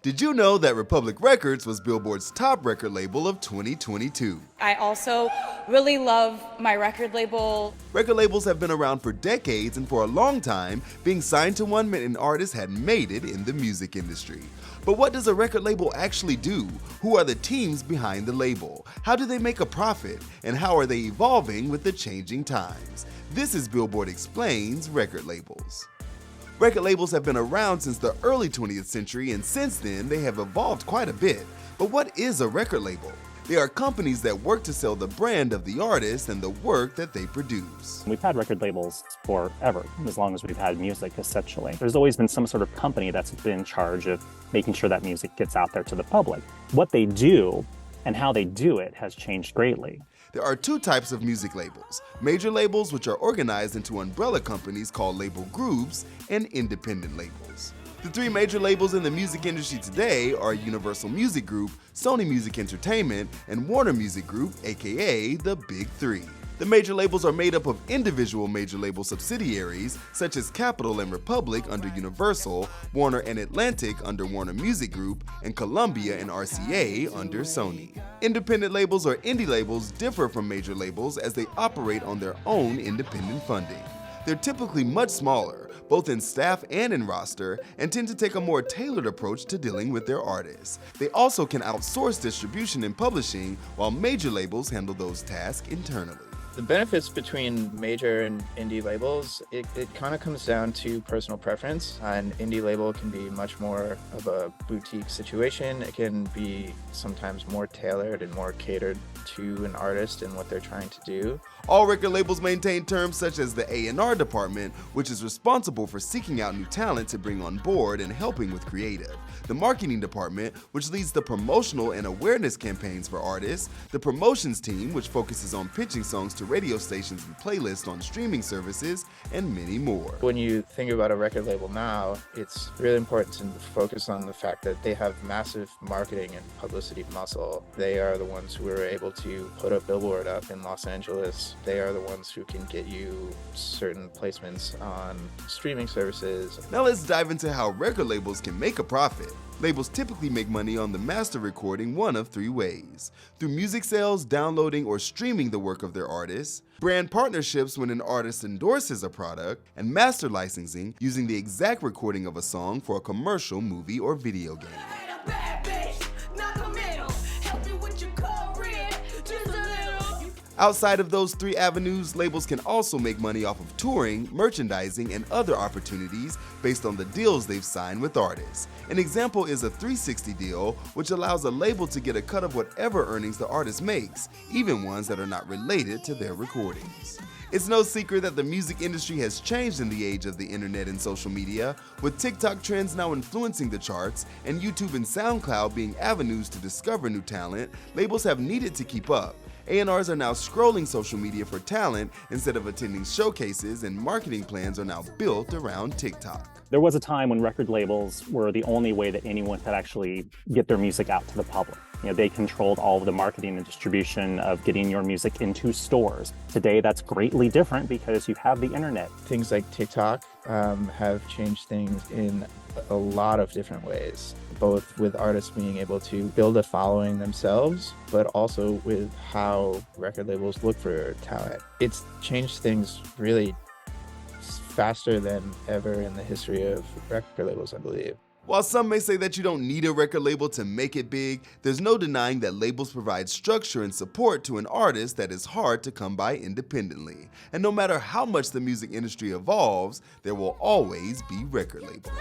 Did you know that Republic Records was Billboard's top record label of 2022? I also really love my record label. Record labels have been around for decades, and for a long time, being signed to one meant an artist had made it in the music industry. But what does a record label actually do? Who are the teams behind the label? How do they make a profit? And how are they evolving with the changing times? This is Billboard Explains Record Labels. Record labels have been around since the early 20th century, and since then they have evolved quite a bit. But what is a record label? They are companies that work to sell the brand of the artist and the work that they produce. We've had record labels forever, as long as we've had music, essentially. There's always been some sort of company that's been in charge of making sure that music gets out there to the public. What they do and how they do it has changed greatly. There are two types of music labels: major labels, which are organized into umbrella companies called label groups, and independent labels. The three major labels in the music industry today are Universal Music Group, Sony Music Entertainment, and Warner Music Group, aka the Big Three. The major labels are made up of individual major label subsidiaries, such as Capitol and Republic under Universal, Warner and Atlantic under Warner Music Group, and Columbia and RCA under Sony. Independent labels or indie labels differ from major labels as they operate on their own independent funding. They're typically much smaller, both in staff and in roster, and tend to take a more tailored approach to dealing with their artists. They also can outsource distribution and publishing, while major labels handle those tasks internally. The benefits between major and indie labels, it kind of comes down to personal preference. An indie label can be much more of a boutique situation. It can be sometimes more tailored and more catered to an artist and what they're trying to do. All record labels maintain terms such as the A&R department, which is responsible for seeking out new talent to bring on board and helping with creative. The marketing department, which leads the promotional and awareness campaigns for artists. The promotions team, which focuses on pitching songs to radio stations and playlists on streaming services, and many more. When you think about a record label now, it's really important to focus on the fact that they have massive marketing and publicity muscle. They are the ones who are able to put a billboard up in Los Angeles. They are the ones who can get you certain placements on streaming services. Now let's dive into how record labels can make a profit. Labels typically make money on the master recording one of three ways: through music sales, downloading or streaming the work of their artists, brand partnerships when an artist endorses a product, and master licensing, using the exact recording of a song for a commercial, movie, or video game. Outside of those three avenues, labels can also make money off of touring, merchandising, and other opportunities based on the deals they've signed with artists. An example is a 360 deal, which allows a label to get a cut of whatever earnings the artist makes, even ones that are not related to their recordings. It's no secret that the music industry has changed in the age of the internet and social media, with TikTok trends now influencing the charts and YouTube and SoundCloud being avenues to discover new talent. Labels have needed to keep up. A&Rs are now scrolling social media for talent instead of attending showcases, and marketing plans are now built around TikTok. There was a time when record labels were the only way that anyone could actually get their music out to the public. They controlled all of the marketing and distribution of getting your music into stores. Today, that's greatly different because you have the internet. Things like TikTok have changed things in a lot of different ways, both with artists being able to build a following themselves, but also with how record labels look for talent. It's changed things really faster than ever in the history of record labels, I believe. While some may say that you don't need a record label to make it big, there's no denying that labels provide structure and support to an artist that is hard to come by independently. And no matter how much the music industry evolves, there will always be record labels.